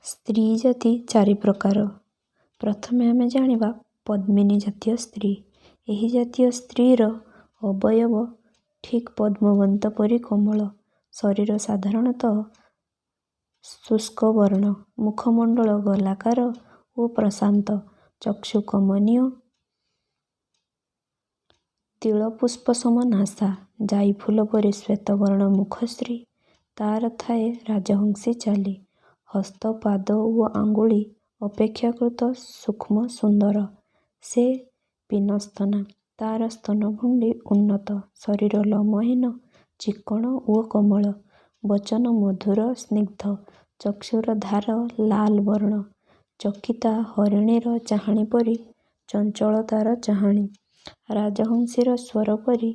ସ୍ତ୍ରୀ ଜାତି ଚାରି ପ୍ରକାର। ପ୍ରଥମେ ଆମେ ଜାଣିବା ପଦ୍ମିନୀ ଜାତୀୟ ସ୍ତ୍ରୀ। ଏହି ଜାତୀୟ ସ୍ତ୍ରୀର ଅବୟବ ଠିକ୍ ପଦ୍ମବନ୍ତ ପରି କୋମଳ। ଶରୀର ସାଧାରଣତଃ ଶୁଷ୍କ ବର୍ଣ୍ଣ। ମୁଖମଣ୍ଡଳ ଗୋଲାକାର ଓ ପ୍ରଶାନ୍ତ। ଚକ୍ଷୁ କମନୀୟ। ତିଳପୁଷ୍ପ ସମ ନାସା। ଜାଇଫୁଲ ପରି ଶ୍ଵେତବର୍ଣ୍ଣ ମୁଖଶ୍ରୀ। ତାର ଥାଏ ରାଜହଂସୀ ଚାଲି। ହସ୍ତ ପାଦ ଓ ଆଙ୍ଗୁଳି ଅପେକ୍ଷାକୃତ ସୂକ୍ଷ୍ମ ସୁନ୍ଦର। ସେ ପୀନସ୍ତନା। ତାର ସ୍ତନଭଣ୍ଡି ଉନ୍ନତ। ଶରୀର ଲୋମହୀନ, ଚିକ୍କଣ ଓ କୋମଳ। ବଚନ ମଧୁର ସ୍ନିଗ୍ଧ। ଚକ୍ଷୁର ଧାର ଲାଲ ବର୍ଣ୍ଣ। ଚକିତା ହରିଣୀର ଚାହାଣୀ ପରି ଚଞ୍ଚଳ ତାର ଚାହାଣୀ। ରାଜହଂସୀର ସ୍ୱର ପରି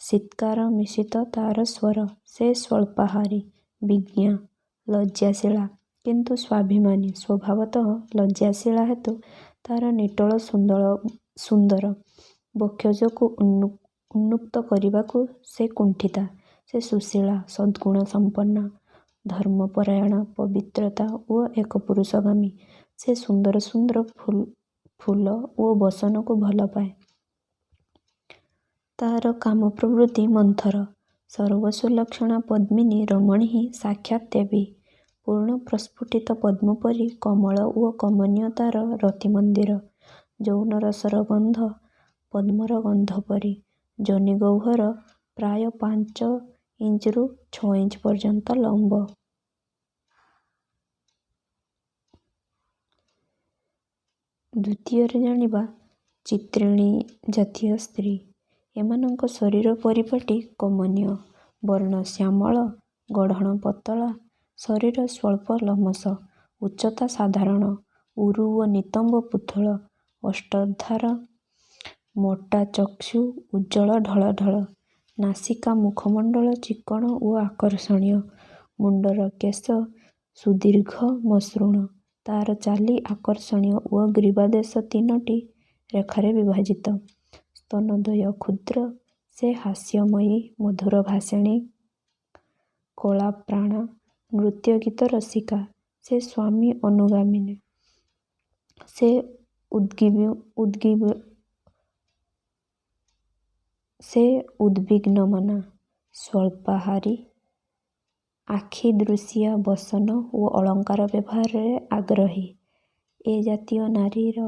ଶୀତ୍କାର ମିଶିତ ତାର ସ୍ୱର। ସେ ସ୍ୱଳ୍ପାହାରୀ, ବିଜ୍ଞା, ଲଜ୍ଜାଶୀଳା କିନ୍ତୁ ସ୍ୱାଭିମାନୀ। ସ୍ୱଭାବତଃ ଲଜ୍ଜାଶୀଳା ହେତୁ ତାର ନିଟୋଳ ସୁନ୍ଦର ବକ୍ଷୋଜକୁ ଉନ୍ମୁକ୍ତ କରିବାକୁ ସେ କୁଣ୍ଠିତା। ସେ ସୁଶୀଳା, ସଦ୍ଗୁଣ ସମ୍ପନ୍ନା, ଧର୍ମପରାୟଣା, ପବିତ୍ରତା ଓ ଏକପୁରୁଷଗାମୀ। ସେ ସୁନ୍ଦର ସୁନ୍ଦର ଫୁଲ ଓ ବସନକୁ ଭଲ ପାଏ। ତାର କାମ ପ୍ରବୃତ୍ତି ମନ୍ଥର। ସର୍ବସୁଲକ୍ଷଣା ପଦ୍ମିନୀ ରମଣୀ ହିଁ ସାକ୍ଷାତ୍ ଦେବୀ। ପୂର୍ଣ୍ଣ ପ୍ରସ୍ଫୁଟିତ ପଦ୍ମ ପରି କୋମଳ ଓ କମନୀୟ ତାର ରତିମନ୍ଦିର। ଯୌନରସର ଗନ୍ଧ ପଦ୍ମର ଗନ୍ଧ ପରି। ଯୋନିଗହ୍ୱର ପ୍ରାୟ 5 ଇଞ୍ଚରୁ 6 ଇଞ୍ଚ ପର୍ଯ୍ୟନ୍ତ ଲମ୍ବ। ଦ୍ୱିତୀୟରେ ଜାଣିବା ଚିତ୍ରିଣୀ ଜାତୀୟ ସ୍ତ୍ରୀ। ଏମାନଙ୍କ ଶରୀର ପରିପାଟି କମନୀୟ। ବର୍ଣ୍ଣ ଶ୍ୟାମଳ, ଗଢ଼ଣ ପତଳା। ଶରୀର ସ୍ୱଳ୍ପ ଲୋମଶ। ଉଚ୍ଚତା ସାଧାରଣ। ଉରୁ ଓ ନିତମ୍ବ ପୁଥୁଳ। ଓଷ୍ଠୋଦ୍ଧାର। ମୋଟା ଚକ୍ଷୁ ଉଜ୍ଜ୍ୱଳ ଢଳ ଢଳ। ନାସିକା ମୁଖମଣ୍ଡଳ ଚିକ୍କଣ ଓ ଆକର୍ଷଣୀୟ। ମୁଣ୍ଡର କେଶ ସୁଦୀର୍ଘ ମସୃଣ। ତାର ଚାଲି ଆକର୍ଷଣୀୟ ଓ ଗ୍ରୀବାଦେଶ 3ଟି ରେଖାରେ ବିଭାଜିତ। ସ୍ତନଦ୍ୱୟ କ୍ଷୁଦ୍ର। ସେ ହାସ୍ୟମୟୀ, ମଧୁର ଭାଷିଣୀ, କଳାପ୍ରାଣା, ନୃତ୍ୟଗୀତ ରସିକା। ସେ ସ୍ୱାମୀ ଅନୁଗାମିନୀ। ସେ ଉଦ୍ବିଗ୍ନମନା। ସ୍ୱଳ୍ପାହାରୀ। ଆଖି ଦୃଶିଆ ବସନ ଓ ଅଳଙ୍କାର ବ୍ୟବହାରରେ ଆଗ୍ରହୀ। ଏ ଜାତୀୟ ନାରୀର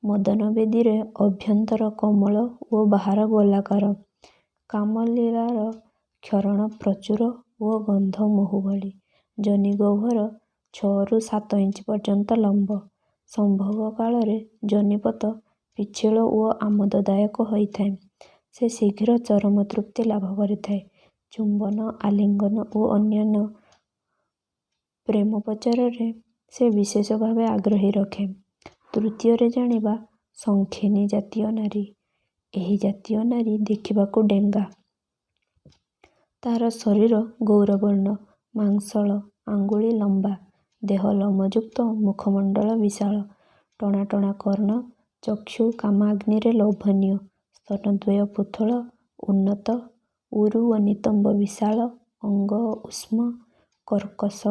ମଦନବେଦୀରେ ଅଭ୍ୟନ୍ତର କୋମଳ ଓ ବାହାର ଗୋଲାକାର। କାମଲୀଳାର କ୍ଷରଣ ପ୍ରଚୁର ଓ ଗନ୍ଧ ମହୁ ଭଳି। ଯୋନିଗହ୍ୱର 6ରୁ 7 ଇଞ୍ଚ ପର୍ଯ୍ୟନ୍ତ ଲମ୍ବ। ସମ୍ଭୋଗ କାଳରେ ଯୋନିପଥ ପିଚ୍ଛିଳ ଓ ଆମୋଦଦାୟକ ହୋଇଥାଏ। ସେ ଶୀଘ୍ର ଚରମ ତୃପ୍ତି ଲାଭ କରିଥାଏ। ଚୁମ୍ବନ, ଆଲିଙ୍ଗନ ଓ ଅନ୍ୟାନ୍ୟ ପ୍ରେମୋପଚାରରେ ସେ ବିଶେଷ ଭାବେ ଆଗ୍ରହ ରଖେ। ତୃତୀୟରେ ଜାଣିବା ଶଙ୍ଖିନୀ ଜାତୀୟ ନାରୀ। ଏହି ଜାତୀୟ ନାରୀ ଦେଖିବାକୁ ଡେଙ୍ଗା। ତାର ଶରୀର ଗୌରବର୍ଣ୍ଣ, ମାଂସଳ, ଆଙ୍ଗୁଳି ଲମ୍ବା। ଦେହ ଲୋମଯୁକ୍ତ, ମୁଖମଣ୍ଡଳ ବିଶାଳ। ଟଣା ଟଣା କର୍ଣ୍ଣ। ଚକ୍ଷୁ କାମାଗ୍ନିରେ ଲୋଭନୀୟ। ସ୍ତନଦ୍ୱୟ ପୁଥୁଳ, ଉନ୍ନତ। ଉରୁ ଓ ନିତମ୍ବ ବିଶାଳ। ଅଙ୍ଗ ଉଷ୍ମ, କର୍କଶ।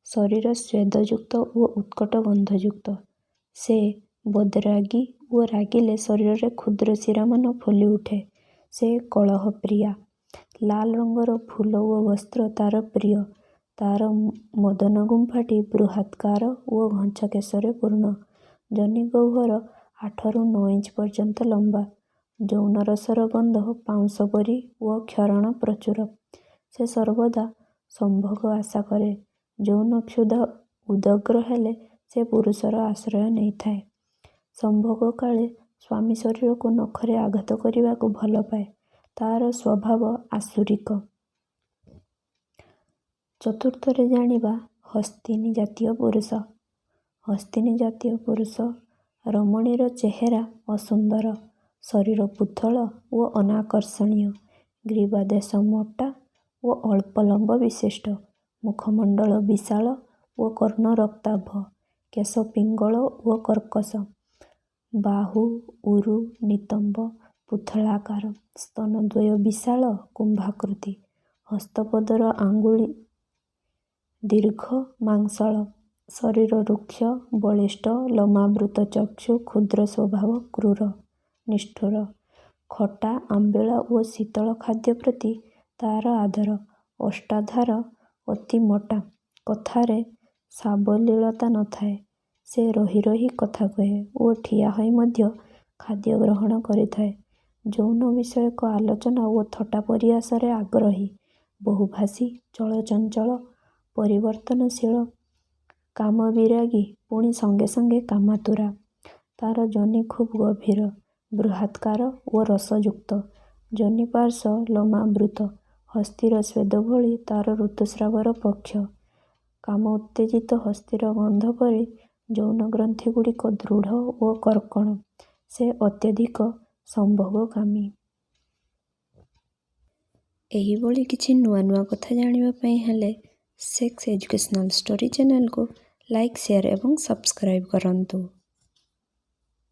ଶରୀର ସ୍ୱେଦଯୁକ୍ତ ଓ ଉତ୍କଟ ଗନ୍ଧଯୁକ୍ତ। ସେ ବଦରାଗୀ ଓ ରାଗିଲେ ଶରୀରରେ କ୍ଷୁଦ୍ର ଶିରାମାନ ଫୁଲି ଉଠେ। ସେ କଳହପ୍ରିୟା। ଲାଲ ରଙ୍ଗର ଫୁଲ ଓ ବସ୍ତ୍ର ତାର ପ୍ରିୟ। ତାର ମଦନଗୁମ୍ଫାଟି ବୃହଦାକାର ଓ ଘଞ୍ଚ କେଶରେ ପୂର୍ଣ୍ଣ। ଯୋନିଗହ୍ୱର 8ରୁ 9 ଇଞ୍ଚ ପର୍ଯ୍ୟନ୍ତ ଲମ୍ବା। ଯୌନରସର ଗନ୍ଧ ପାଉଁଶ ପରି ଓ କ୍ଷରଣ ପ୍ରଚୁର। ସେ ସର୍ବଦା ସମ୍ଭୋଗ ଆଶା କରେ। ଯୌନ କ୍ଷୁଧା ଉଦଗ୍ର ହେଲେ ସେ ପୁରୁଷର ଆଶ୍ରୟ ନେଇଥାଏ। ସମ୍ଭୋଗ କାଳେ ସ୍ୱାମୀ ଶରୀରକୁ ନଖରେ ଆଘାତ କରିବାକୁ ଭଲ ପାଏ। ତାର ସ୍ୱଭାବ ଆସୁରିକ। ଚତୁର୍ଥରେ ଜାଣିବା ହସ୍ତିନୀ ଜାତୀୟ ପୁରୁଷ। ହସ୍ତିନୀ ଜାତୀୟ ପୁରୁଷ ରମଣୀର ଚେହେରା ଅସୁନ୍ଦର। ଶରୀର ପୁଥଳ ଓ ଅନାକର୍ଷଣୀୟ। ଗ୍ରୀବାଦେଶ ମୋଟା ଓ ଅଳ୍ପ ଲମ୍ବ ବିଶିଷ୍ଟ। ମୁଖମଣ୍ଡଳ ବିଶାଳ ଓ କର୍ଣ୍ଣ ରକ୍ତାଭ। କେଶ ପିଙ୍ଗଳ ଓ କର୍କଶ। ବାହୁ, ଉରୁ, ନିତମ୍ବ ପୁଥଳାକାର। ସ୍ତନଦ୍ୱୟ ବିଶାଳ, କୁମ୍ଭାକୃତି। ହସ୍ତପଦର ଆଙ୍ଗୁଳି ଦୀର୍ଘ, ମାଂସଳ। ଶରୀର ରୁକ୍ଷ ବଳିଷ୍ଠ ଲୋମାବୃତ ଚକ୍ଷୁ କ୍ଷୁଦ୍ର ସ୍ୱଭାବ କ୍ରୂର ନିଷ୍ଠୁର। ଖଟା ଆମ୍ବିଳା ଓ ଶୀତଳ ଖାଦ୍ୟ ପ୍ରତି ତାର ଆଦର। ଓଷ୍ଠାଧାର ଅତି ମୋଟା। କଥାରେ ସାବଲୀଳତା ନଥାଏ। ସେ ରହି ରହି କଥା କହେ ଓ ଠିଆ ହୋଇ ମଧ୍ୟ ଖାଦ୍ୟ ଗ୍ରହଣ କରିଥାଏ। ଯୌନ ବିଷୟକ ଆଲୋଚନା ଓ ଥଟ୍ଟା ପରିହାସରେ ଆଗ୍ରହୀ। ବହୁଭାଷୀ ଚଳଚଞ୍ଚଳ ପରିବର୍ତ୍ତନଶୀଳ କାମବିରାଗୀ ପୁଣି ସଙ୍ଗେ ସଙ୍ଗେ କାମାତୁରା। ତାର ଯୋନି ଖୁବ୍ ଗଭୀର ବୃହଦାକାର ଓ ରସଯୁକ୍ତ। ଯୋନିପାର୍ଶ୍ୱ ଲୋମାବୃତ। ହସ୍ତୀର ସ୍ୱେଦ ଭଳି ତାର ଋତୁସ୍ରାବର ପକ୍ଷ। କାମ ଉତ୍ତେଜିତ ହସ୍ତୀର ଗନ୍ଧ ପରି ଯୌନଗ୍ରନ୍ଥିଗୁଡ଼ିକ ଦୃଢ଼ ଓ କର୍କଶ। ସେ ଅତ୍ୟଧିକ ସମ୍ଭୋଗକାମୀ। ଏହିଭଳି କିଛି ନୂଆ ନୂଆ କଥା ଜାଣିବା ପାଇଁ ହେଲେ ସେକ୍ସ ଏଜୁକେସନାଲ ଷ୍ଟୋରି ଚ୍ୟାନେଲକୁ ଲାଇକ୍ ସେୟାର ଏବଂ ସବସ୍କ୍ରାଇବ କରନ୍ତୁ।